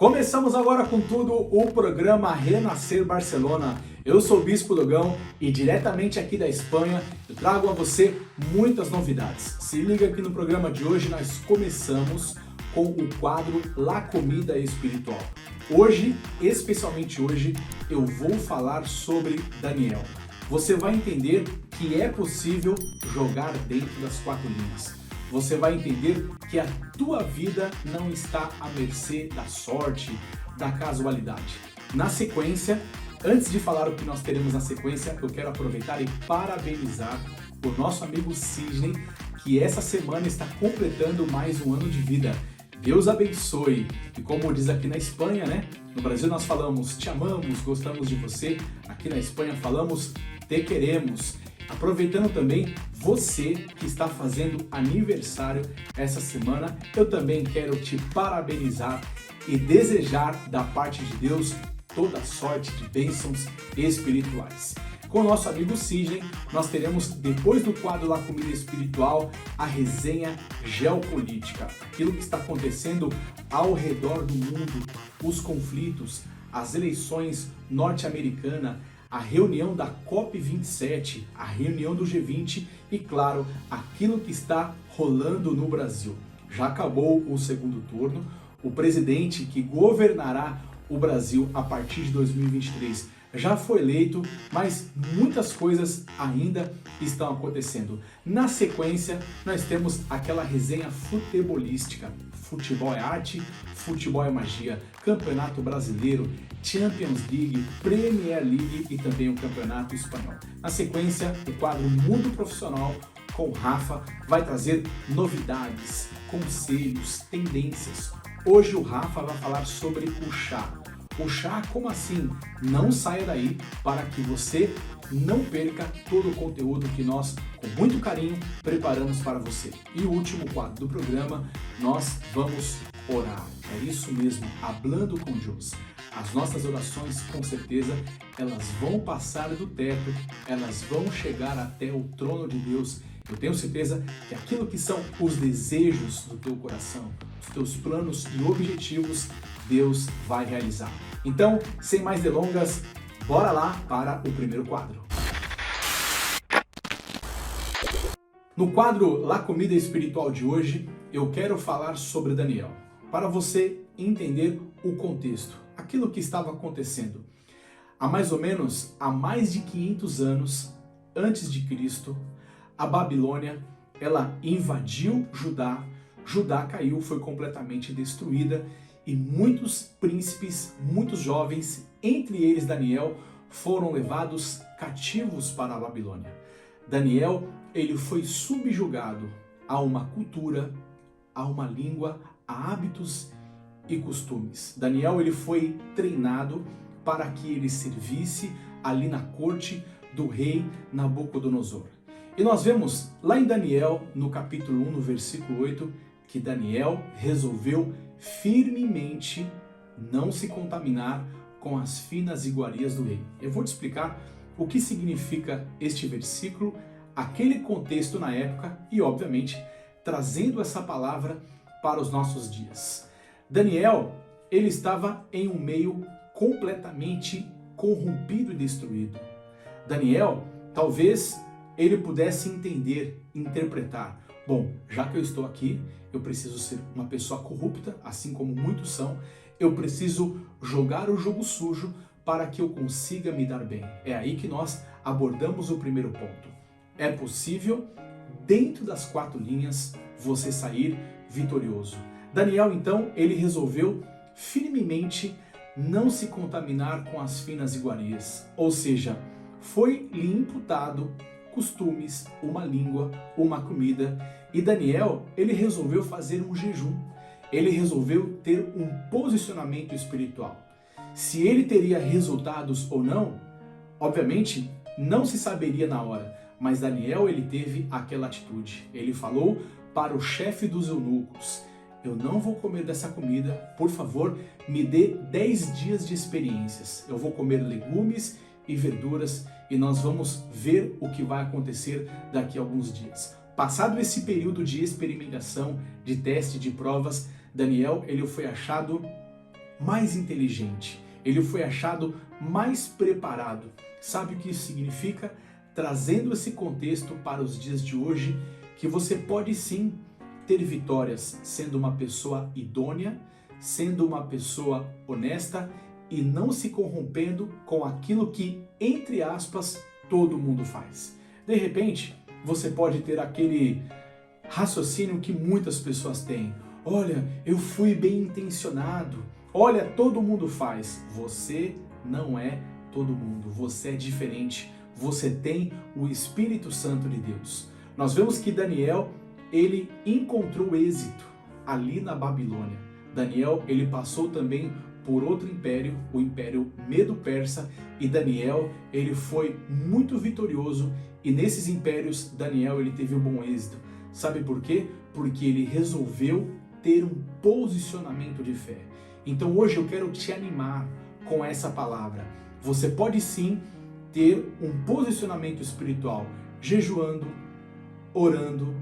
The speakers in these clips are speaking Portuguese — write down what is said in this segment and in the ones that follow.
Começamos agora com tudo o programa Renascer Barcelona. Eu sou o Bispo Dogão e diretamente aqui da Espanha eu trago a você muitas novidades. Se liga aqui no programa de hoje, nós começamos com o quadro La Comida Espiritual. Hoje, especialmente hoje, eu vou falar sobre Daniel. Você vai entender que é possível jogar dentro das quatro linhas. Você vai entender que a tua vida não está à mercê da sorte, da casualidade. Na sequência, antes de falar o que nós teremos na sequência, eu quero aproveitar e parabenizar o nosso amigo Sidney, que essa semana está completando mais um ano de vida. Deus abençoe. E como diz aqui na Espanha, né? No Brasil nós falamos te amamos, gostamos de você. Aqui na Espanha falamos te queremos. Aproveitando também você que está fazendo aniversário essa semana, eu também quero te parabenizar e desejar da parte de Deus toda sorte de bênçãos espirituais. Com o nosso amigo Sidney, nós teremos, depois do quadro La Comida Espiritual, a resenha geopolítica. Aquilo que está acontecendo ao redor do mundo, os conflitos, as eleições norte-americanas, a reunião da COP27, a reunião do G20 e, claro, aquilo que está rolando no Brasil. Já acabou o segundo turno, o presidente que governará o Brasil a partir de 2023 já foi eleito, mas muitas coisas ainda estão acontecendo. Na sequência, nós temos aquela resenha futebolística. Futebol é arte, futebol é magia, Campeonato Brasileiro, Champions League, Premier League e também o Campeonato Espanhol. Na sequência, o quadro Mundo Profissional com Rafa vai trazer novidades, conselhos, tendências. Hoje o Rafa vai falar sobre o chá. O chá, como assim? Não saia daí para que você não perca todo o conteúdo que nós, com muito carinho, preparamos para você. E o último quadro do programa, nós vamos orar. É isso mesmo, hablando com Deus. As nossas orações, com certeza, elas vão passar do teto, elas vão chegar até o trono de Deus. Eu tenho certeza que aquilo que são os desejos do teu coração, os teus planos e objetivos, Deus vai realizar. Então, sem mais delongas, bora lá para o primeiro quadro. No quadro La Comida Espiritual de hoje, eu quero falar sobre Daniel, para você entender o contexto, aquilo que estava acontecendo. Há mais ou menos, há mais de 500 anos antes de Cristo, a Babilônia, ela invadiu Judá, Judá caiu, foi completamente destruída e muitos príncipes, muitos jovens, entre eles Daniel, foram levados cativos para a Babilônia. Daniel, ele foi subjugado a uma cultura, a uma língua, a hábitos e costumes. Daniel, ele foi treinado para que ele servisse ali na corte do rei Nabucodonosor. E nós vemos lá em Daniel, no capítulo 1, no versículo 8, que Daniel resolveu firmemente não se contaminar com as finas iguarias do rei. Eu vou te explicar o que significa este versículo, aquele contexto na época e, obviamente, trazendo essa palavra para os nossos dias. Daniel, ele estava em um meio completamente corrompido e destruído. Daniel, talvez ele pudesse entender, interpretar. Bom, já que eu estou aqui, eu preciso ser uma pessoa corrupta, assim como muitos são. Eu preciso jogar o jogo sujo para que eu consiga me dar bem. É aí que nós abordamos o primeiro ponto. É possível, dentro das quatro linhas, você sair vitorioso. Daniel, então, ele resolveu firmemente não se contaminar com as finas iguarias. Ou seja, foi-lhe imputado costumes, uma língua, uma comida. E Daniel, ele resolveu fazer um jejum. Ele resolveu ter um posicionamento espiritual. Se ele teria resultados ou não, obviamente, não se saberia na hora. Mas Daniel, ele teve aquela atitude. Ele falou para o chefe dos eunucos: eu não vou comer dessa comida, por favor, me dê 10 dias de experiências. Eu vou comer legumes e verduras e nós vamos ver o que vai acontecer daqui a alguns dias. Passado esse período de experimentação, de teste, de provas, Daniel, ele foi achado mais inteligente, ele foi achado mais preparado. Sabe o que isso significa? Trazendo esse contexto para os dias de hoje, que você pode sim ter vitórias sendo uma pessoa idônea, sendo uma pessoa honesta e não se corrompendo com aquilo que, entre aspas, todo mundo faz. De repente, você pode ter aquele raciocínio que muitas pessoas têm. Olha, eu fui bem intencionado. Olha, todo mundo faz. Você não é todo mundo. Você é diferente. Você tem o Espírito Santo de Deus. Nós vemos que Daniel, ele encontrou êxito ali na Babilônia. Daniel, ele passou também por outro império, o Império Medo-Persa, e Daniel, ele foi muito vitorioso, e nesses impérios, Daniel, ele teve um bom êxito. Sabe por quê? Porque ele resolveu ter um posicionamento de fé. Então hoje eu quero te animar com essa palavra. Você pode sim ter um posicionamento espiritual, jejuando, orando,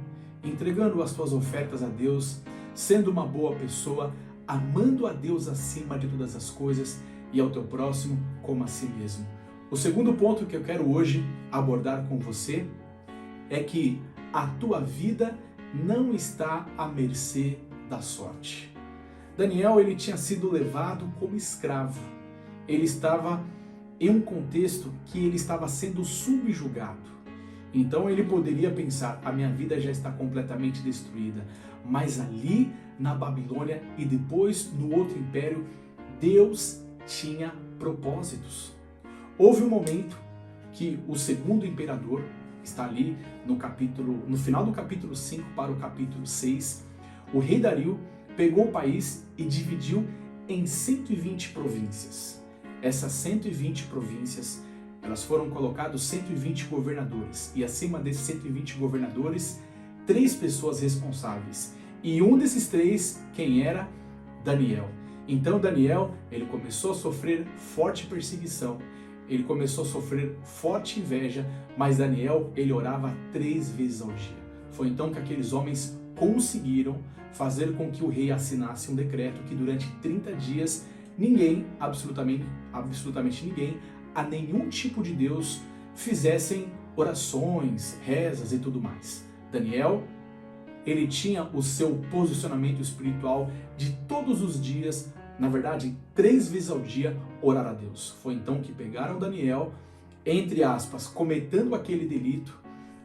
entregando as suas ofertas a Deus, sendo uma boa pessoa, amando a Deus acima de todas as coisas e ao teu próximo como a si mesmo. O segundo ponto que eu quero hoje abordar com você é que a tua vida não está à mercê da sorte. Daniel, ele tinha sido levado como escravo. Ele estava em um contexto que ele estava sendo subjugado. Então ele poderia pensar, a minha vida já está completamente destruída. Mas ali na Babilônia e depois no outro império, Deus tinha propósitos. Houve um momento que o segundo imperador, está ali no final do capítulo 5 para o capítulo 6, o rei Dario pegou o país e dividiu em 120 províncias. Essas 120 províncias, elas foram colocados 120 governadores, e acima desses 120 governadores, 3 pessoas responsáveis. E um desses 3, quem era? Daniel. Então Daniel, ele começou a sofrer forte perseguição, ele começou a sofrer forte inveja, mas Daniel, ele orava 3 vezes ao dia. Foi então que aqueles homens conseguiram fazer com que o rei assinasse um decreto que durante 30 dias ninguém, absolutamente ninguém, a nenhum tipo de Deus, fizessem orações, rezas e tudo mais. Daniel, ele tinha o seu posicionamento espiritual de todos os dias, na verdade, 3 vezes ao dia, orar a Deus. Foi então que pegaram Daniel, entre aspas, cometendo aquele delito,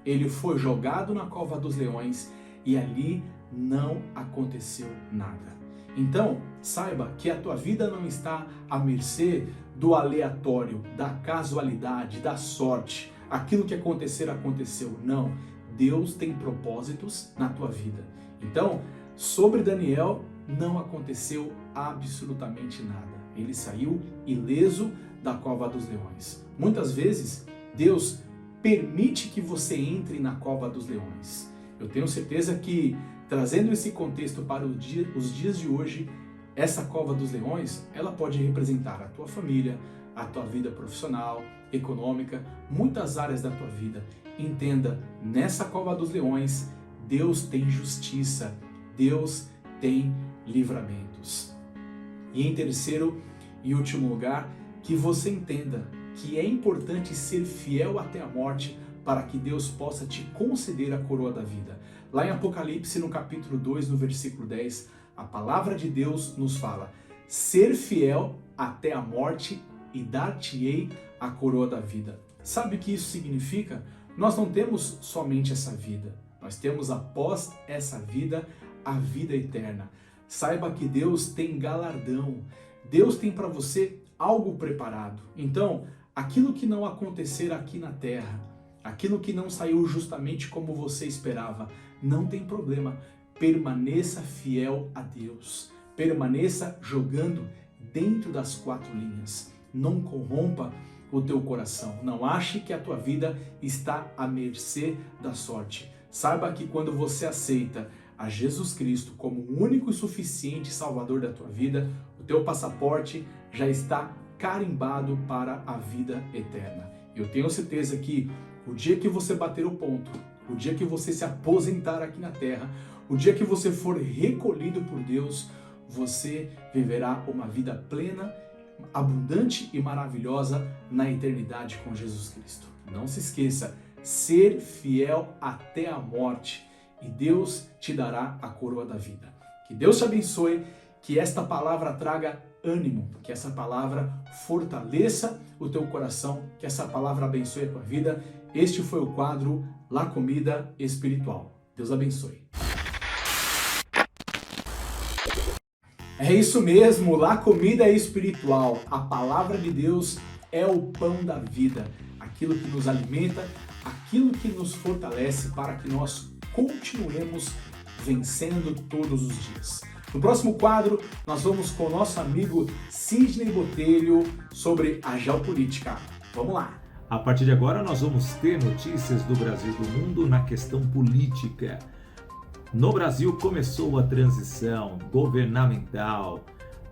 ele foi jogado na cova dos leões e ali não aconteceu nada. Então, saiba que a tua vida não está à mercê do aleatório, da casualidade, da sorte. Aquilo que acontecer, aconteceu. Não. Deus tem propósitos na tua vida. Então, sobre Daniel, não aconteceu absolutamente nada. Ele saiu ileso da cova dos leões. Muitas vezes, Deus permite que você entre na cova dos leões. Eu tenho certeza que, trazendo esse contexto para os dias de hoje, essa cova dos leões, ela pode representar a tua família, a tua vida profissional, econômica, muitas áreas da tua vida. Entenda, nessa cova dos leões, Deus tem justiça, Deus tem livramentos. E em terceiro e último lugar, que você entenda que é importante ser fiel até a morte para que Deus possa te conceder a coroa da vida. Lá em Apocalipse, no capítulo 2, no versículo 10, a palavra de Deus nos fala: ser fiel até a morte e dar-te-ei a coroa da vida. Sabe o que isso significa? Nós não temos somente essa vida, nós temos após essa vida, a vida eterna. Saiba que Deus tem galardão, Deus tem para você algo preparado. Então, aquilo que não acontecer aqui na terra, aquilo que não saiu justamente como você esperava, não tem problema. Permaneça fiel a Deus. Permaneça jogando dentro das 4 linhas. Não corrompa o teu coração. Não ache que a tua vida está à mercê da sorte. Saiba que quando você aceita a Jesus Cristo como o único e suficiente Salvador da tua vida, o teu passaporte já está carimbado para a vida eterna. Eu tenho certeza que o dia que você bater o ponto, o dia que você se aposentar aqui na terra, o dia que você for recolhido por Deus, você viverá uma vida plena, abundante e maravilhosa na eternidade com Jesus Cristo. Não se esqueça, ser fiel até a morte e Deus te dará a coroa da vida. Que Deus te abençoe, que esta palavra traga ânimo, que essa palavra fortaleça o teu coração, que essa palavra abençoe a tua vida. Este foi o quadro La Comida Espiritual. Deus abençoe. É isso mesmo, La Comida Espiritual. A palavra de Deus é o pão da vida, aquilo que nos alimenta, aquilo que nos fortalece para que nós continuemos vencendo todos os dias. No próximo quadro, nós vamos com o nosso amigo Sidney Botelho sobre a geopolítica. Vamos lá! A partir de agora, nós vamos ter notícias do Brasil e do mundo na questão política. No Brasil, começou a transição governamental.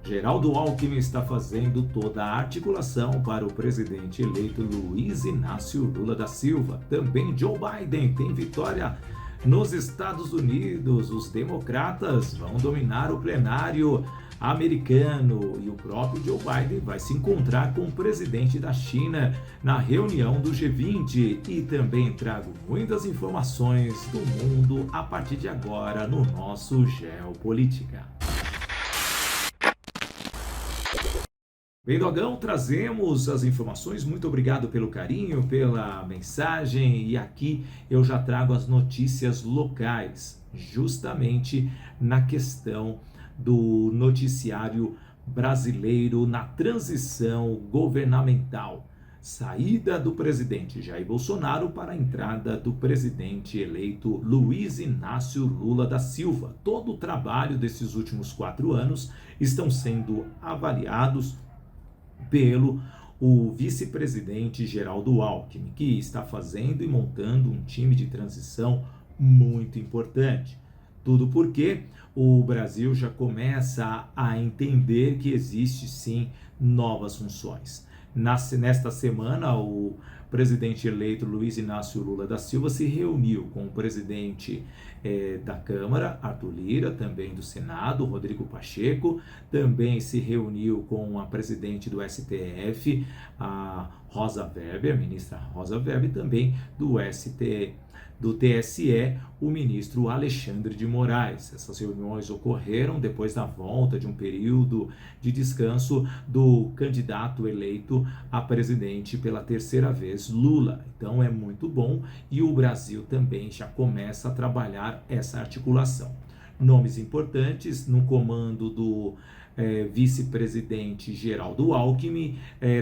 Geraldo Alckmin está fazendo toda a articulação para o presidente eleito Luiz Inácio Lula da Silva. Também Joe Biden tem vitória nos Estados Unidos. Os democratas vão dominar o plenário americano e o próprio Joe Biden vai se encontrar com o presidente da China na reunião do G20. E também trago muitas informações do mundo a partir de agora no nosso Geopolítica. Bem, Dogão, trazemos as informações. Muito obrigado pelo carinho, pela mensagem. E aqui eu já trago as notícias locais, justamente na questão do noticiário brasileiro na transição governamental. Saída do presidente Jair Bolsonaro para a entrada do presidente eleito Luiz Inácio Lula da Silva. Todo o trabalho desses últimos 4 anos estão sendo avaliados pelo o vice-presidente Geraldo Alckmin, que está fazendo e montando um time de transição muito importante. Tudo porque o Brasil já começa a entender que existe sim novas funções. Nesta semana, o presidente eleito Luiz Inácio Lula da Silva se reuniu com o presidente da Câmara, Arthur Lira, também do Senado, Rodrigo Pacheco, também se reuniu com a presidente do STF, a Rosa Weber, a ministra Rosa Weber, e também do TSE, o ministro Alexandre de Moraes. Essas reuniões ocorreram depois da volta de um período de descanso do candidato eleito a presidente pela 3ª vez, Lula. Então é muito bom e o Brasil também já começa a trabalhar essa articulação. Nomes importantes no comando do vice-presidente Geraldo Alckmin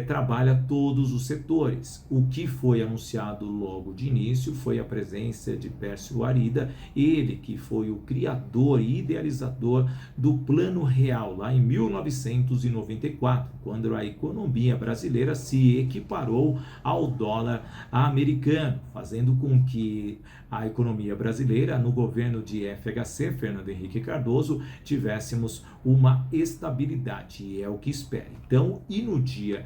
trabalha todos os setores. O que foi anunciado logo de início foi a presença de Pércio Arida, ele que foi o criador e idealizador do Plano Real lá em 1994, quando a economia brasileira se equiparou ao dólar americano, fazendo com que a economia brasileira, no governo de FHC, Fernando Henrique Cardoso, tivéssemos uma estabilidade, e é o que espera. Então, e no dia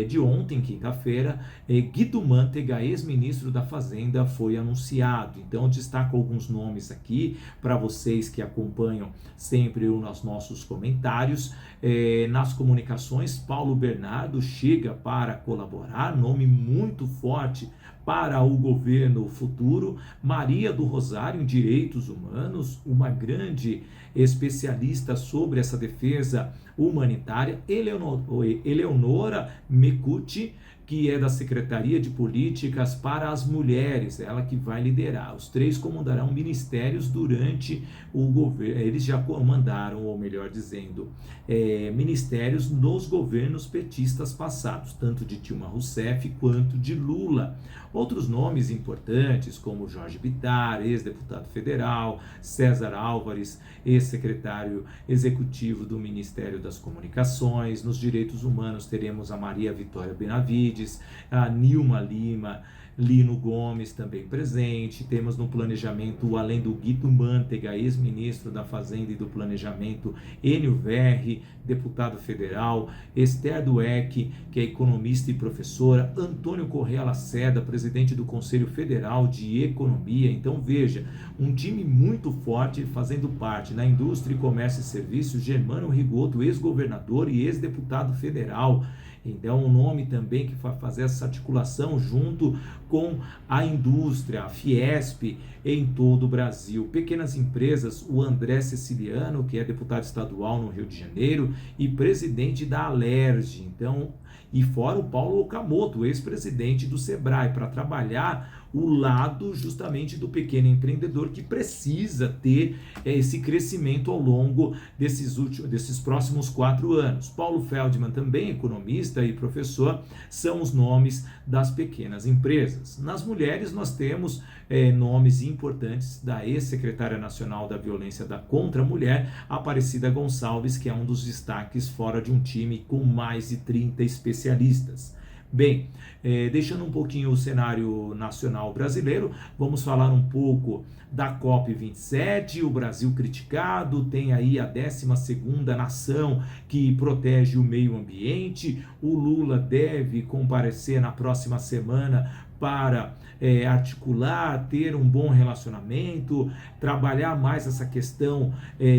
de ontem, quinta-feira, Guido Mantega, ex-ministro da Fazenda, foi anunciado. Então, destaco alguns nomes aqui para vocês que acompanham sempre os nossos comentários. Nas comunicações, Paulo Bernardo chega para colaborar, nome muito forte para o governo futuro. Maria do Rosário, em direitos humanos, uma grande especialista sobre essa defesa humanitária. Eleonora Mecuti, que é da Secretaria de Políticas para as Mulheres, ela que vai liderar. Os 3 comandarão ministérios durante o governo. Eles já comandaram, ou melhor dizendo, ministérios nos governos petistas passados, tanto de Dilma Rousseff quanto de Lula. Outros nomes importantes, como Jorge Bittar, ex-deputado federal, César Álvares, ex-secretário executivo do Ministério das Comunicações. Nos direitos humanos teremos a Maria Vitória Benavides, Benevides, a Nilma Lima, Lino Gomes também presente. Temos no planejamento, além do Guido Mantega, ex-ministro da Fazenda e do Planejamento, Enio Verri, deputado federal, Esther Dweck, que é economista e professora, Antônio Correa Lacerda, presidente do Conselho Federal de Economia. Então veja, um time muito forte fazendo parte na indústria, comércio e serviços, Germano Rigoto, ex-governador e ex-deputado federal. Então, um nome também que vai fazer essa articulação junto com a indústria, a Fiesp, em todo o Brasil. Pequenas empresas, o André Ceciliano, que é deputado estadual no Rio de Janeiro e presidente da Alerj. Então, e fora o Paulo Okamoto, ex-presidente do Sebrae, para trabalhar o lado justamente do pequeno empreendedor que precisa ter esse crescimento ao longo desses próximos 4 anos. Paulo Feldman, também economista e professor, são os nomes das pequenas empresas. Nas mulheres nós temos nomes importantes da ex-secretária nacional da violência contra a mulher, Aparecida Gonçalves, que é um dos destaques fora de um time com mais de 30 especialistas. Bem, deixando um pouquinho o cenário nacional brasileiro, vamos falar um pouco da COP27, o Brasil criticado, tem aí a 12ª nação que protege o meio ambiente, o Lula deve comparecer na próxima semana para articular, ter um bom relacionamento, trabalhar mais essa questão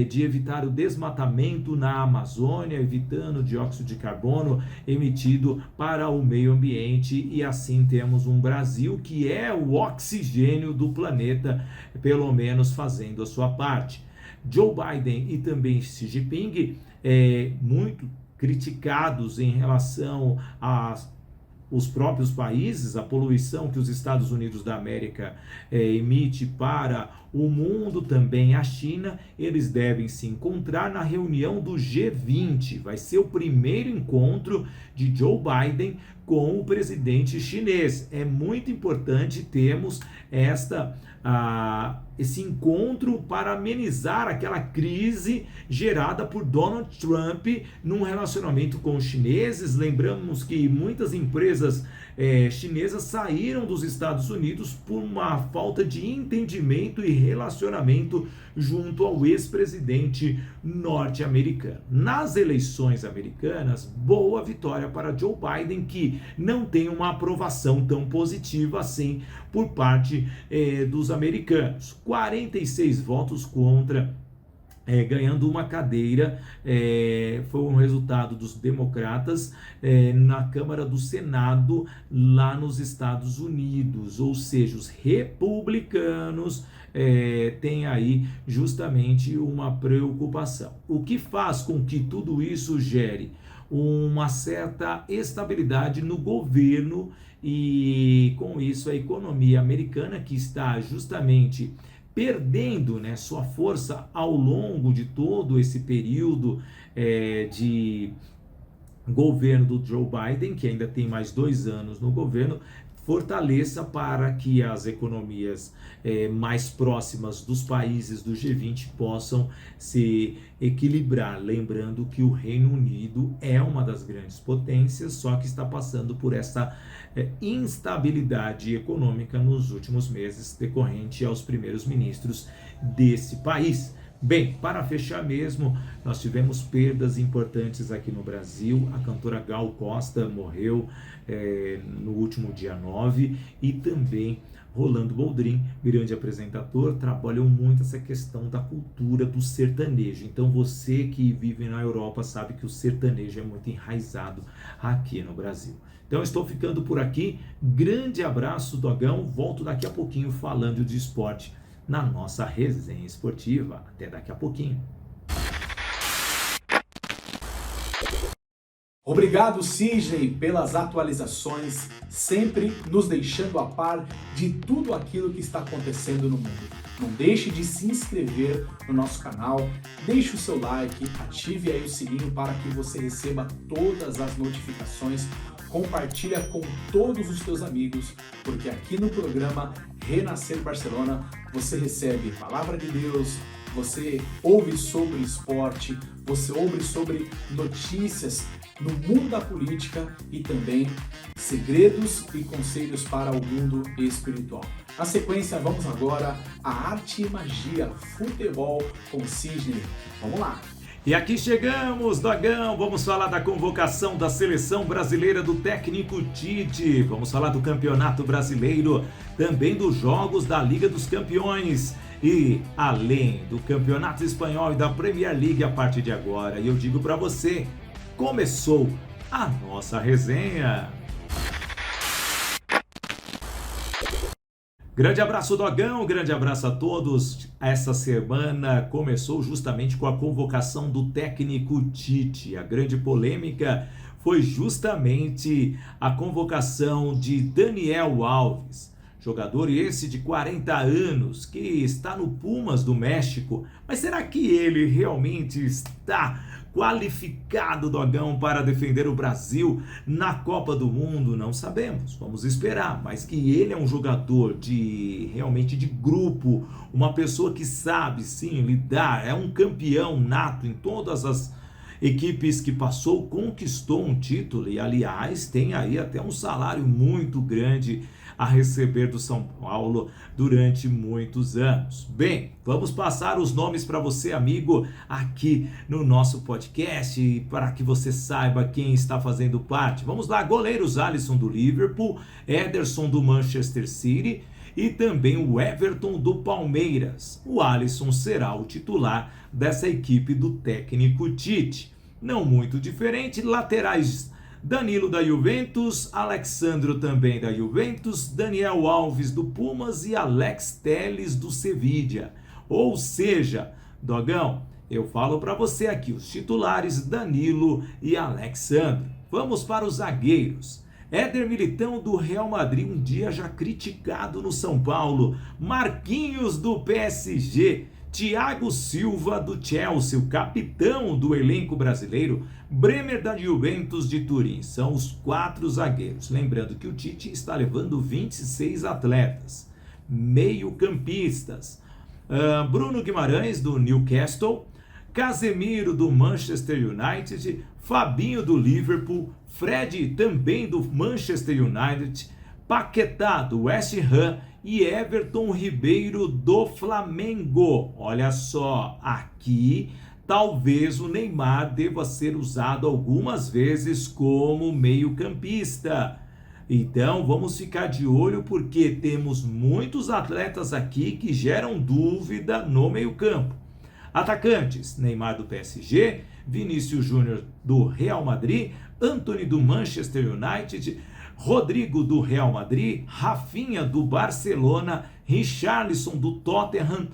de evitar o desmatamento na Amazônia, evitando o dióxido de carbono emitido para o meio ambiente, e assim temos um Brasil que é o oxigênio do planeta, pelo menos fazendo a sua parte. Joe Biden e também Xi Jinping, muito criticados em relação os próprios países, a poluição que os Estados Unidos da América emite para o mundo, também a China. Eles devem se encontrar na reunião do G20. Vai ser o primeiro encontro de Joe Biden com o presidente chinês. É muito importante termos esse encontro para amenizar aquela crise gerada por Donald Trump num relacionamento com os chineses. Lembramos que muitas empresas chinesas saíram dos Estados Unidos por uma falta de entendimento e relacionamento junto ao ex-presidente norte-americano. Nas eleições americanas, boa vitória para Joe Biden, que não tem uma aprovação tão positiva assim por parte dos americanos. 46 votos contra, ganhando uma cadeira, foi um resultado dos democratas na Câmara do Senado lá nos Estados Unidos, ou seja, os republicanos têm aí justamente uma preocupação. O que faz com que tudo isso gere uma certa estabilidade no governo e com isso a economia americana, que está justamente perdendo, né, sua força ao longo de todo esse período de governo do Joe Biden, que ainda tem mais 2 anos no governo, fortaleça para que as economias mais próximas dos países do G20 possam se equilibrar. Lembrando que o Reino Unido é uma das grandes potências, só que está passando por essa instabilidade econômica nos últimos meses, decorrente aos primeiros ministros desse país. Bem, para fechar mesmo, nós tivemos perdas importantes aqui no Brasil. A cantora Gal Costa morreu no último dia 9, e também Rolando Boldrin, grande apresentador, trabalhou muito essa questão da cultura do sertanejo. Então você que vive na Europa sabe que o sertanejo é muito enraizado aqui no Brasil. Então estou ficando por aqui, grande abraço, Dogão, volto daqui a pouquinho falando de esporte na nossa resenha esportiva. Até daqui a pouquinho. Obrigado, Sidney, pelas atualizações, sempre nos deixando a par de tudo aquilo que está acontecendo no mundo. Não deixe de se inscrever no nosso canal, deixe o seu like, ative aí o sininho para que você receba todas as notificações, compartilha com todos os seus amigos, porque aqui no programa Renascer Barcelona você recebe Palavra de Deus, você ouve sobre esporte, você ouve sobre notícias no mundo da política e também segredos e conselhos para o mundo espiritual. Na sequência, vamos agora à arte e magia, futebol com Sidney. Vamos lá! E aqui chegamos, Dogão, vamos falar da convocação da seleção brasileira do técnico Tite, vamos falar do Campeonato Brasileiro, também dos jogos da Liga dos Campeões e além do Campeonato Espanhol e da Premier League a partir de agora. E eu digo para você, começou a nossa resenha. Grande abraço, Dogão, grande abraço a todos. Essa semana começou justamente com a convocação do técnico Tite. A grande polêmica foi justamente a convocação de Daniel Alves, jogador esse de 40 anos que está no Pumas do México. Mas será que ele realmente está qualificado, Dogão, para defender o Brasil na Copa do Mundo? Não sabemos, vamos esperar, mas que ele é um jogador realmente de grupo, uma pessoa que sabe sim lidar, é um campeão nato em todas as equipes que passou, conquistou um título e aliás tem aí até um salário muito grande a receber do São Paulo durante muitos anos. Bem, vamos passar os nomes para você, amigo, aqui no nosso podcast, para que você saiba quem está fazendo parte. Vamos lá, goleiros: Alisson do Liverpool, Ederson do Manchester City e também o Everton do Palmeiras. O Alisson será o titular dessa equipe do técnico Tite. Não muito diferente, laterais: Danilo da Juventus, Alexandro também da Juventus, Daniel Alves do Pumas e Alex Telles do Sevilla. Ou seja, Dogão, eu falo para você aqui, os titulares Danilo e Alexandro. Vamos para os zagueiros. Éder Militão do Real Madrid, um dia já criticado no São Paulo. Marquinhos do PSG. Thiago Silva do Chelsea, o capitão do elenco brasileiro. Bremer da Juventus de Turim. São os 4 zagueiros. Lembrando que o Tite está levando 26 atletas. Meio-campistas: Bruno Guimarães do Newcastle, Casemiro do Manchester United, Fabinho do Liverpool, Fred também do Manchester United, Paquetá do West Ham e Everton Ribeiro do Flamengo. Olha só, aqui talvez o Neymar deva ser usado algumas vezes como meio-campista. Então vamos ficar de olho porque temos muitos atletas aqui que geram dúvida no meio-campo. Atacantes: Neymar do PSG, Vinícius Júnior do Real Madrid, Antony do Manchester United, Rodrigo do Real Madrid, Rafinha do Barcelona, Richarlison do Tottenham,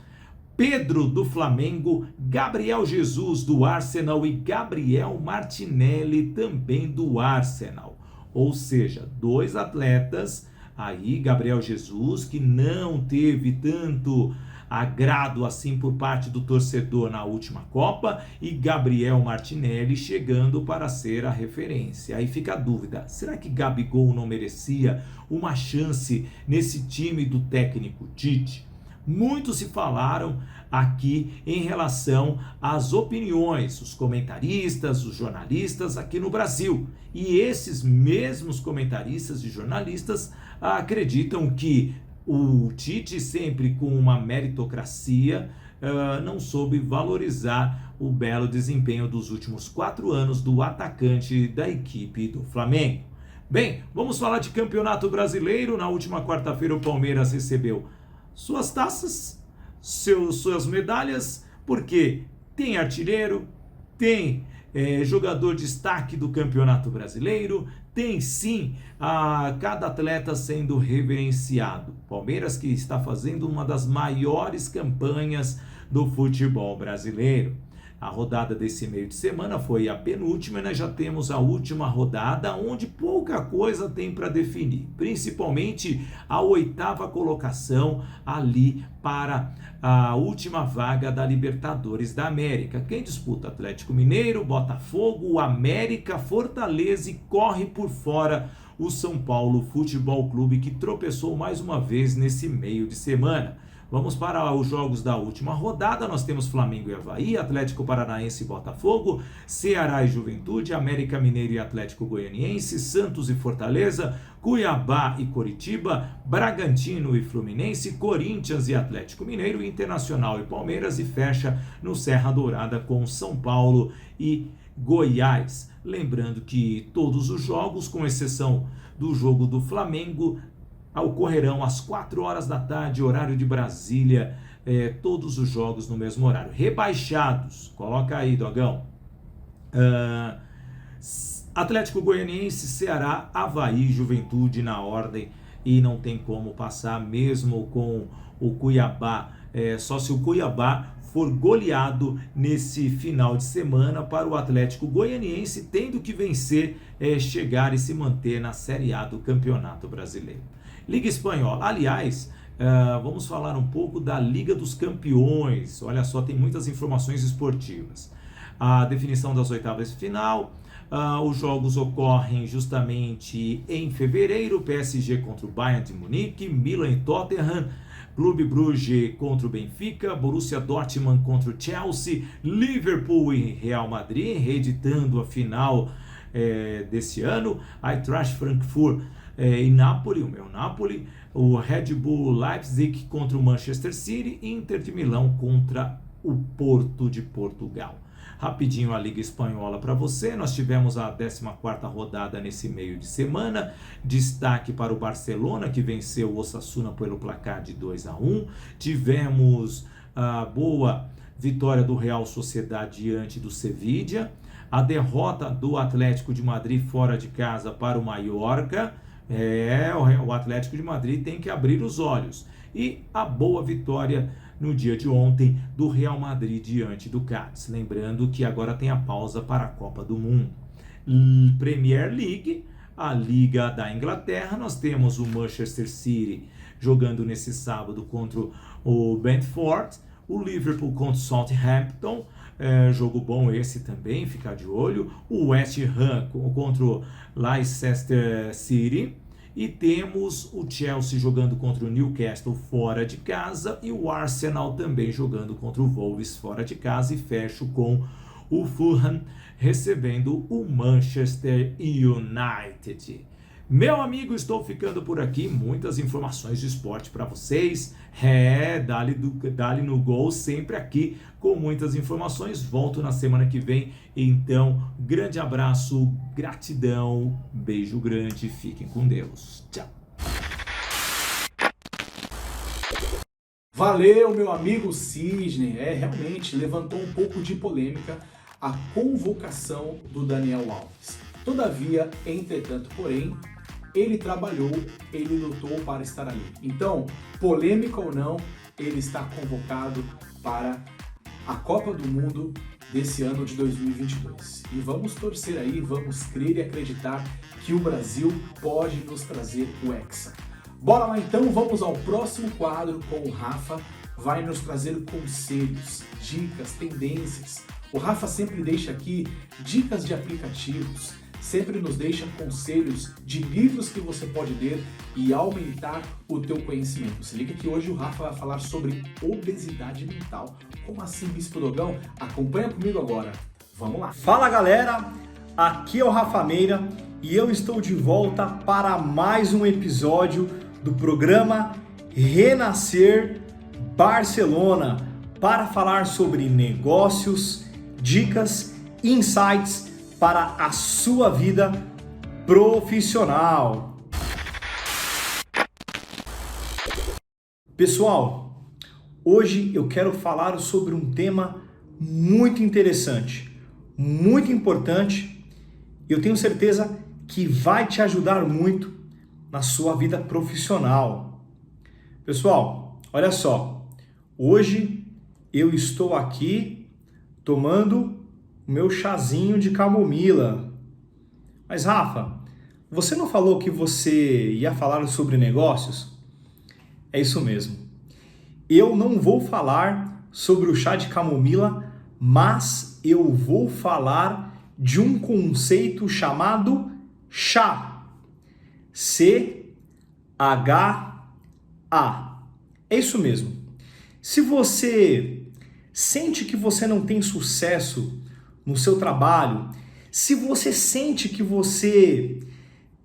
Pedro do Flamengo, Gabriel Jesus do Arsenal e Gabriel Martinelli também do Arsenal. Ou seja, 2 atletas aí, Gabriel Jesus, que não teve tanto agrado assim por parte do torcedor na última Copa, e Gabriel Martinelli chegando para ser a referência. Aí fica a dúvida, será que Gabigol não merecia uma chance nesse time do técnico Tite? Muito se falaram aqui em relação às opiniões, os comentaristas, os jornalistas aqui no Brasil. E esses mesmos comentaristas e jornalistas acreditam que o Tite, sempre com uma meritocracia, não soube valorizar o belo desempenho dos últimos 4 anos do atacante da equipe do Flamengo. Bem, vamos falar de Campeonato Brasileiro. Na última quarta-feira o Palmeiras recebeu suas taças, suas medalhas, porque tem artilheiro, tem jogador destaque do Campeonato Brasileiro, tem sim cada atleta sendo reverenciado. Palmeiras que está fazendo uma das maiores campanhas do futebol brasileiro. A rodada desse meio de semana foi a penúltima e nós já temos a última rodada, onde pouca coisa tem para definir, principalmente a 8ª colocação ali para a última vaga da Libertadores da América. Quem disputa? Atlético Mineiro, Botafogo, América, Fortaleza, e corre por fora o São Paulo Futebol Clube, que tropeçou mais uma vez nesse meio de semana. Vamos para os jogos da última rodada. Nós temos Flamengo e Avaí, Atlético Paranaense e Botafogo, Ceará e Juventude, América Mineiro e Atlético Goianiense, Santos e Fortaleza, Cuiabá e Coritiba, Bragantino e Fluminense, Corinthians e Atlético Mineiro, Internacional e Palmeiras, e fecha no Serra Dourada com São Paulo e Goiás. Lembrando que todos os jogos, com exceção do jogo do Flamengo, ocorrerão às 4 horas da tarde, horário de Brasília, todos os jogos no mesmo horário. Rebaixados, coloca aí, Dogão. Atlético Goianiense, Ceará, Avaí, Juventude na ordem, e não tem como passar mesmo com o Cuiabá, só se o Cuiabá for goleado nesse final de semana para o Atlético Goianiense, tendo que vencer, chegar e se manter na Série A do Campeonato Brasileiro. Liga Espanhola, aliás, vamos falar um pouco da Liga dos Campeões. Olha só, tem muitas informações esportivas. A definição das oitavas de final, os jogos ocorrem justamente em fevereiro, PSG contra o Bayern de Munique, Milan e Tottenham, Clube Brugge contra o Benfica, Borussia Dortmund contra o Chelsea, Liverpool e Real Madrid, reeditando a final desse ano, Eintracht Frankfurt e Napoli, o meu Napoli, o Red Bull Leipzig contra o Manchester City, Inter de Milão contra o Porto de Portugal. Rapidinho a Liga Espanhola para você, nós tivemos a 14ª rodada nesse meio de semana, destaque para o Barcelona, que venceu o Osasuna pelo placar de 2-1, tivemos a boa vitória do Real Sociedad diante do Sevilla, a derrota do Atlético de Madrid fora de casa para o Mallorca. O Atlético de Madrid tem que abrir os olhos. E a boa vitória no dia de ontem do Real Madrid diante do Cádiz. Lembrando que agora tem a pausa para a Copa do Mundo. Premier League, a Liga da Inglaterra, nós temos o Manchester City jogando nesse sábado contra o Brentford, o Liverpool contra o Southampton, jogo bom esse também, ficar de olho, o West Ham contra o Leicester City, e temos o Chelsea jogando contra o Newcastle fora de casa e o Arsenal também jogando contra o Wolves fora de casa, e fecho com o Fulham recebendo o Manchester United. Meu amigo, estou ficando por aqui, muitas informações de esporte para vocês, dali no gol, sempre aqui com muitas informações, volto na semana que vem, então, grande abraço, gratidão, beijo grande, fiquem com Deus, tchau. Valeu, meu amigo Sidney, realmente levantou um pouco de polêmica a convocação do Daniel Alves. Todavia, entretanto, porém, ele trabalhou, ele lutou para estar ali. Então, polêmica ou não, ele está convocado para a Copa do Mundo desse ano de 2022. E vamos torcer aí, vamos crer e acreditar que o Brasil pode nos trazer o Hexa. Bora lá então, vamos ao próximo quadro com o Rafa. Vai nos trazer conselhos, dicas, tendências. O Rafa sempre deixa aqui dicas de aplicativos, sempre nos deixa conselhos de livros que você pode ler e aumentar o teu conhecimento. Se liga que hoje o Rafa vai falar sobre obesidade mental. Como assim, Bispo Dogão? Acompanha comigo agora. Vamos lá. Fala galera, aqui é o Rafa Meira e eu estou de volta para mais um episódio do programa Renascer Barcelona para falar sobre negócios, dicas, insights para a sua vida profissional. Pessoal, hoje eu quero falar sobre um tema muito interessante, muito importante, e eu tenho certeza que vai te ajudar muito na sua vida profissional. Pessoal, olha só, hoje eu estou aqui tomando o meu chazinho de camomila. Mas Rafa, você não falou que você ia falar sobre negócios? É isso mesmo. Eu não vou falar sobre o chá de camomila, mas eu vou falar de um conceito chamado chá. C-H-A. É isso mesmo. Se você sente que você não tem sucesso no seu trabalho, se você sente que você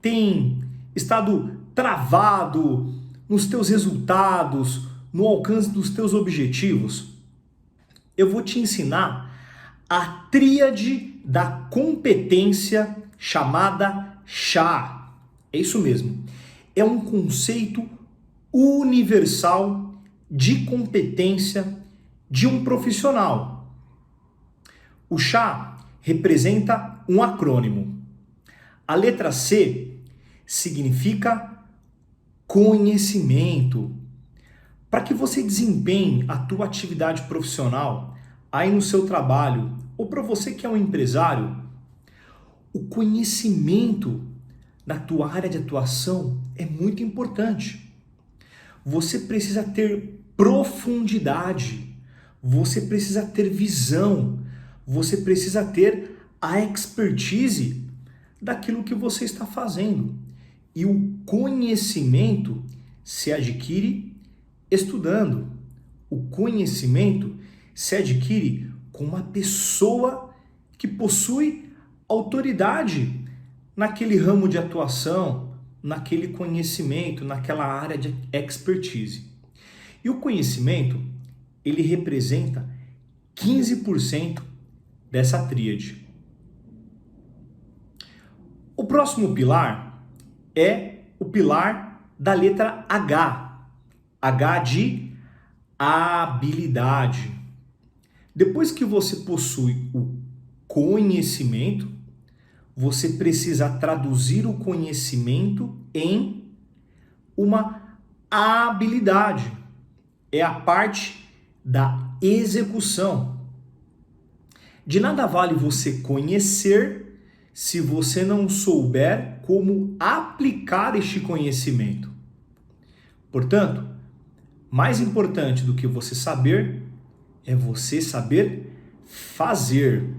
tem estado travado nos teus resultados, no alcance dos teus objetivos, eu vou te ensinar a tríade da competência chamada CHA. É isso mesmo. É um conceito universal de competência de um profissional. O CHA representa um acrônimo. A letra C significa conhecimento. Para que você desempenhe a tua atividade profissional aí no seu trabalho, ou para você que é um empresário, o conhecimento da tua área de atuação é muito importante. Você precisa ter profundidade, você precisa ter visão, você precisa ter a expertise daquilo que você está fazendo. E o conhecimento se adquire estudando. O conhecimento se adquire com uma pessoa que possui autoridade naquele ramo de atuação, naquele conhecimento, naquela área de expertise. E o conhecimento, ele representa 15% dessa tríade. O próximo pilar é o pilar da letra H. H de habilidade. Depois que você possui o conhecimento, você precisa traduzir o conhecimento em uma habilidade. É a parte da execução. De nada vale você conhecer se você não souber como aplicar este conhecimento. Portanto, mais importante do que você saber é você saber fazer,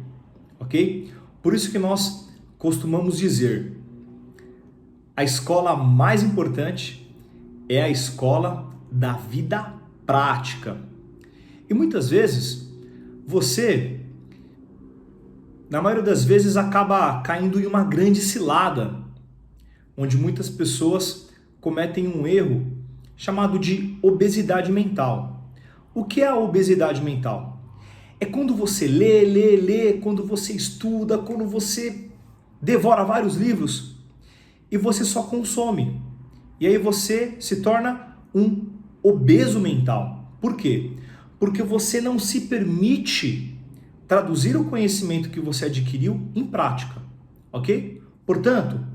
ok? Por isso que nós costumamos dizer, a escola mais importante é a escola da vida prática. E muitas vezes, você, na maioria das vezes, acaba caindo em uma grande cilada, onde muitas pessoas cometem um erro chamado de obesidade mental. O que é a obesidade mental? É quando você lê, quando você estuda, quando você devora vários livros e você só consome. E aí você se torna um obeso mental. Por quê? Porque você não se permite traduzir o conhecimento que você adquiriu em prática, ok? Portanto,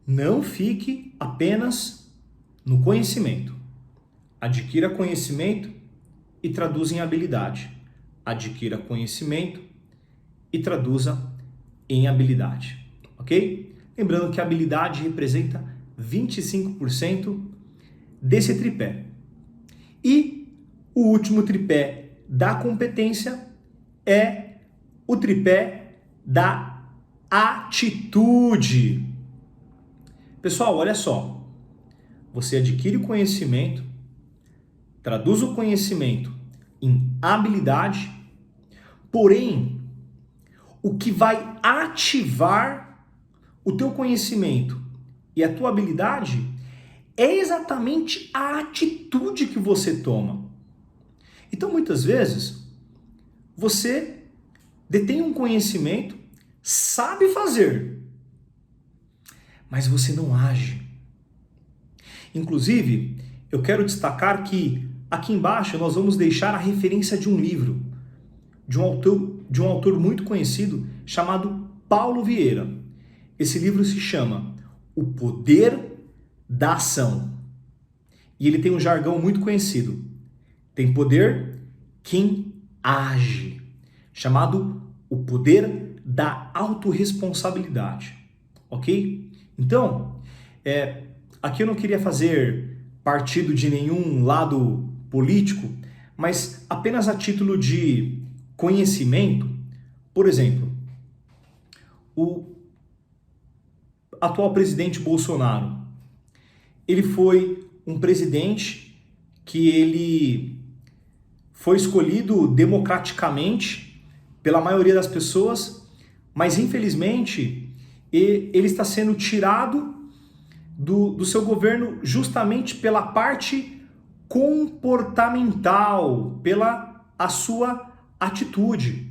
não fique apenas no conhecimento. Adquira conhecimento e traduza em habilidade. Adquira conhecimento e traduza em habilidade, ok? Lembrando que a habilidade representa 25% desse tripé. E o último tripé da competência é o tripé da atitude. Pessoal, olha só. Você adquire o conhecimento, traduz o conhecimento em habilidade, porém, o que vai ativar o teu conhecimento e a tua habilidade é exatamente a atitude que você toma. Então, muitas vezes, você detém um conhecimento, sabe fazer, mas você não age. Inclusive, eu quero destacar que aqui embaixo nós vamos deixar a referência de um livro, de um autor muito conhecido chamado Paulo Vieira. Esse livro se chama O Poder da Ação. E ele tem um jargão muito conhecido. Tem poder quem age, chamado o poder da autorresponsabilidade. Ok? Então, aqui eu não queria fazer partido de nenhum lado político, mas apenas a título de conhecimento. Por exemplo, o atual presidente Bolsonaro, ele foi um presidente que ele foi escolhido democraticamente pela maioria das pessoas, mas infelizmente ele está sendo tirado do seu governo justamente pela parte comportamental, pela a sua atitude.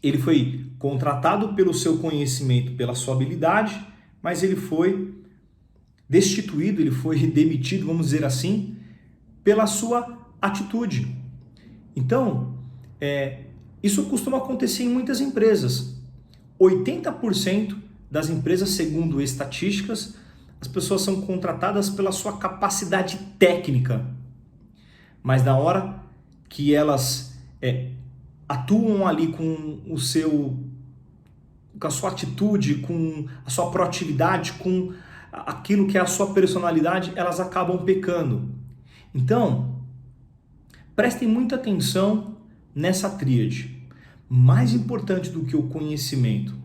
Ele foi contratado pelo seu conhecimento, pela sua habilidade, mas ele foi destituído, ele foi demitido, vamos dizer assim, pela sua atitude. Então, isso costuma acontecer em muitas empresas. 80% das empresas, segundo estatísticas, as pessoas são contratadas pela sua capacidade técnica, mas na hora que elas atuam ali com a sua atitude, com a sua proatividade, com aquilo que é a sua personalidade, elas acabam pecando. Então, prestem muita atenção nessa tríade. Mais importante do que o conhecimento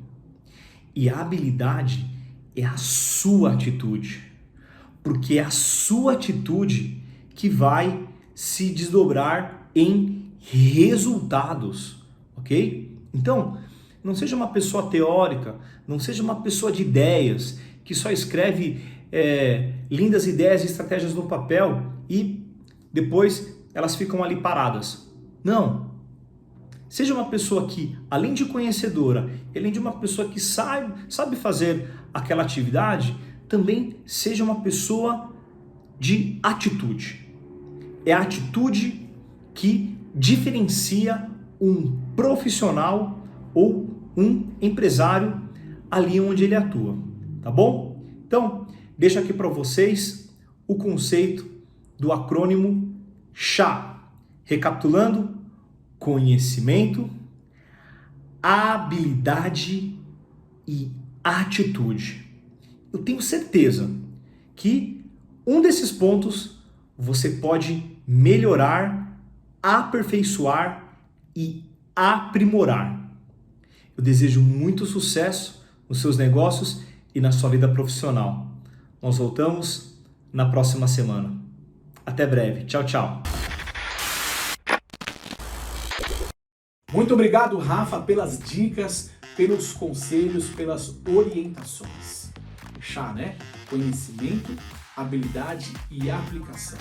e a habilidade é a sua atitude, porque é a sua atitude que vai se desdobrar em resultados, ok? Então, não seja uma pessoa teórica, não seja uma pessoa de ideias, que só escreve lindas ideias e estratégias no papel e depois elas ficam ali paradas. Não. Seja uma pessoa que, além de conhecedora, além de uma pessoa que sabe fazer aquela atividade, também seja uma pessoa de atitude. É a atitude que diferencia um profissional ou um empresário ali onde ele atua, tá bom? Então, deixo aqui para vocês o conceito do acrônimo CHA. Recapitulando: conhecimento, habilidade e atitude. Eu tenho certeza que um desses pontos você pode melhorar, aperfeiçoar e aprimorar. Eu desejo muito sucesso nos seus negócios e na sua vida profissional. Nós voltamos na próxima semana. Até breve. Tchau, tchau. Muito obrigado, Rafa, pelas dicas, pelos conselhos, pelas orientações. CHA, né? Conhecimento, habilidade e aplicação.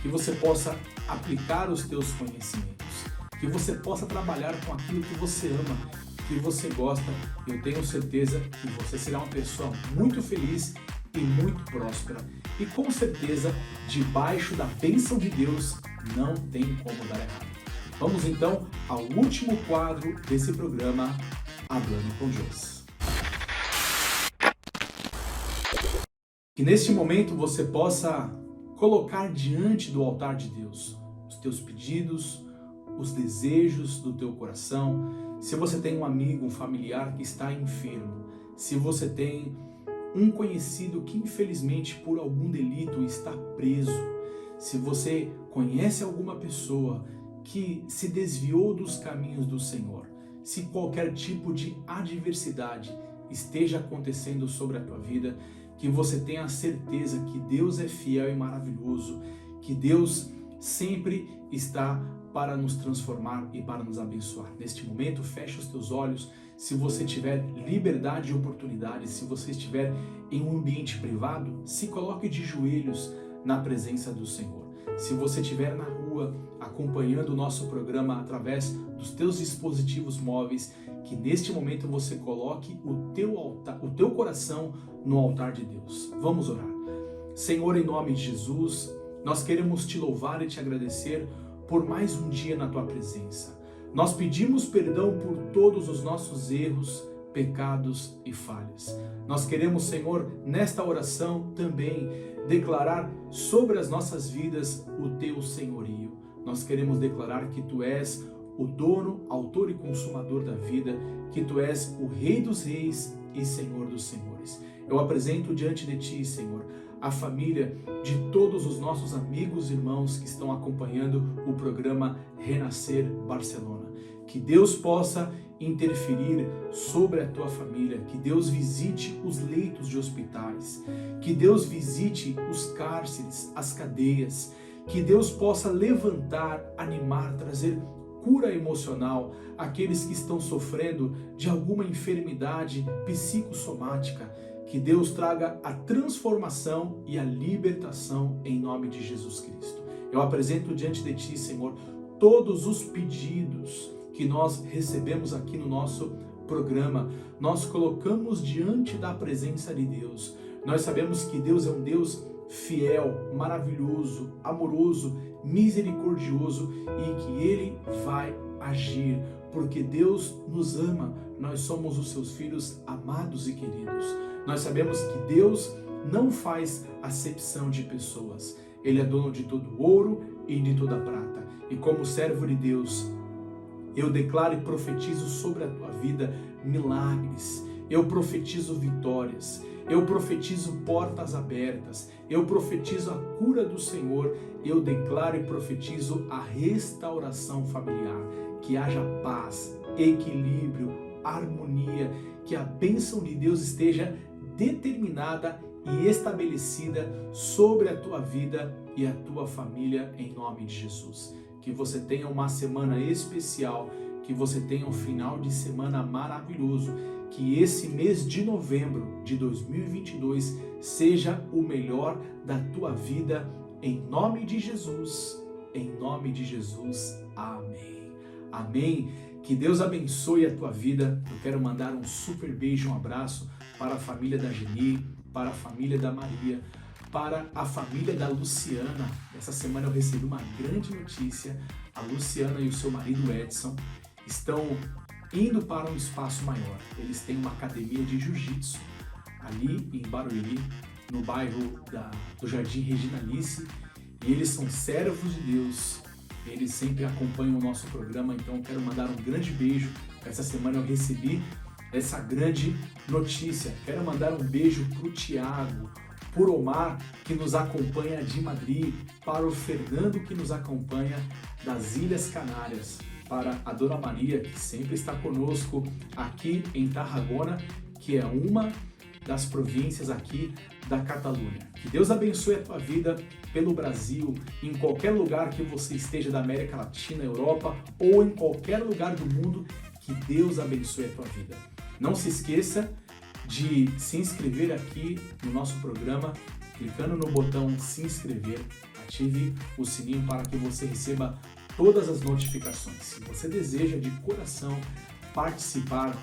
Que você possa aplicar os teus conhecimentos, que você possa trabalhar com aquilo que você ama, que você gosta. Eu tenho certeza que você será uma pessoa muito feliz e muito próspera. E com certeza, debaixo da bênção de Deus, não tem como dar errado. Vamos então ao último quadro desse programa, Hablando com Deus. Que neste momento você possa colocar diante do altar de Deus os teus pedidos, os desejos do teu coração. Se você tem um amigo, um familiar que está enfermo, se você tem um conhecido que infelizmente por algum delito está preso, se você conhece alguma pessoa que se desviou dos caminhos do Senhor, se qualquer tipo de adversidade esteja acontecendo sobre a tua vida, que você tenha certeza que Deus é fiel e maravilhoso, que Deus sempre está para nos transformar e para nos abençoar. Neste momento, feche os teus olhos. Se você tiver liberdade e oportunidade, se você estiver em um ambiente privado, se coloque de joelhos na presença do Senhor. Se você estiver na rua acompanhando o nosso programa através dos teus dispositivos móveis, que neste momento você coloque o teu coração no altar de Deus. Vamos orar. Senhor, em nome de Jesus, nós queremos te louvar e te agradecer por mais um dia na tua presença. Nós pedimos perdão por todos os nossos erros, pecados e falhas. Nós queremos, Senhor, nesta oração também declarar sobre as nossas vidas o teu senhorio. Nós queremos declarar que tu és o dono, autor e consumador da vida, que tu és o Rei dos Reis e Senhor dos Senhores. Eu apresento diante de ti, Senhor, a família de todos os nossos amigos e irmãos que estão acompanhando o programa Renascer Barcelona. Que Deus possa interferir sobre a tua família, que Deus visite os leitos de hospitais, que Deus visite os cárceres, as cadeias, que Deus possa levantar, animar, trazer cura emocional àqueles que estão sofrendo de alguma enfermidade psicossomática. Que Deus traga a transformação e a libertação em nome de Jesus Cristo. Eu apresento diante de Ti, Senhor, todos os pedidos que nós recebemos aqui no nosso programa. Nós colocamos diante da presença de Deus. Nós sabemos que Deus é um Deus fiel, maravilhoso, amoroso, misericordioso e que Ele vai agir, porque Deus nos ama, nós somos os seus filhos amados e queridos. Nós sabemos que Deus não faz acepção de pessoas, Ele é dono de todo ouro e de toda prata. E como servo de Deus, eu declaro e profetizo sobre a tua vida milagres, eu profetizo vitórias, eu profetizo portas abertas, eu profetizo a cura do Senhor, eu declaro e profetizo a restauração familiar, que haja paz, equilíbrio, harmonia, que a bênção de Deus esteja determinada e estabelecida sobre a tua vida e a tua família em nome de Jesus. Que você tenha uma semana especial, que você tenha um final de semana maravilhoso, que esse mês de novembro de 2022 seja o melhor da tua vida, em nome de Jesus, amém. Amém. Que Deus abençoe a tua vida. Eu quero mandar um super beijo, um abraço para a família da Geni, para a família da Maria, para a família da Luciana. Essa semana eu recebi uma grande notícia. A Luciana e o seu marido Edson estão indo para um espaço maior. Eles têm uma academia de jiu-jitsu ali em Barueri, no bairro do Jardim Regina Alice, e eles são servos de Deus. Eles sempre acompanham o nosso programa, então eu quero mandar um grande beijo. Essa semana eu recebi essa grande notícia. Quero mandar um beijo para o Tiago, para o Omar, que nos acompanha de Madrid, para o Fernando, que nos acompanha das Ilhas Canárias, para a Dona Maria, que sempre está conosco aqui em Tarragona, que é uma das províncias aqui da Catalunha. Que Deus abençoe a tua vida pelo Brasil, em qualquer lugar que você esteja da América Latina, Europa ou em qualquer lugar do mundo, que Deus abençoe a tua vida. Não se esqueça de se inscrever aqui no nosso programa, clicando no botão se inscrever, ative o sininho para que você receba todas as notificações. Se você deseja de coração participar,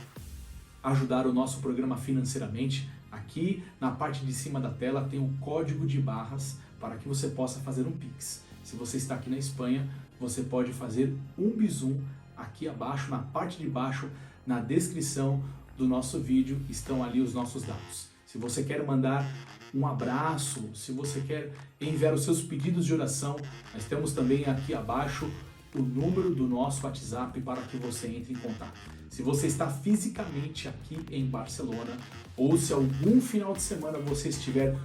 ajudar o nosso programa financeiramente, aqui na parte de cima da tela tem um código de barras para que você possa fazer um Pix. Se você está aqui na Espanha, você pode fazer um Bizum aqui abaixo, na parte de baixo, na descrição do nosso vídeo, estão ali os nossos dados. Se você quer mandar um abraço, se você quer enviar os seus pedidos de oração, nós temos também aqui abaixo o número do nosso WhatsApp para que você entre em contato. Se você está fisicamente aqui em Barcelona, ou se algum final de semana você estiver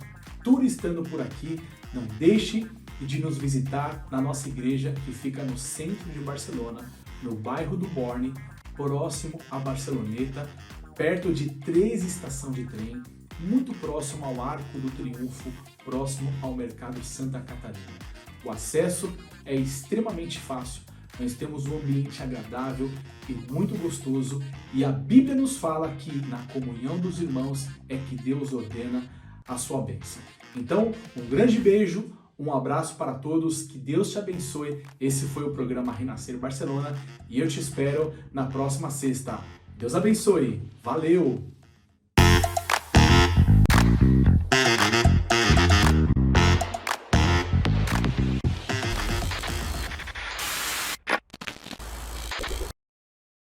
turistando por aqui, não deixe de nos visitar na nossa igreja que fica no centro de Barcelona, no bairro do Borne, próximo a Barceloneta, perto de 3 estações de trem, muito próximo ao Arco do Triunfo, próximo ao Mercado Santa Catarina. O acesso é extremamente fácil, nós temos um ambiente agradável e muito gostoso, e a Bíblia nos fala que na comunhão dos irmãos é que Deus ordena a sua bênção. Então, um grande beijo, um abraço para todos, que Deus te abençoe. Esse foi o programa Renascer Barcelona e eu te espero na próxima sexta. Deus abençoe, valeu!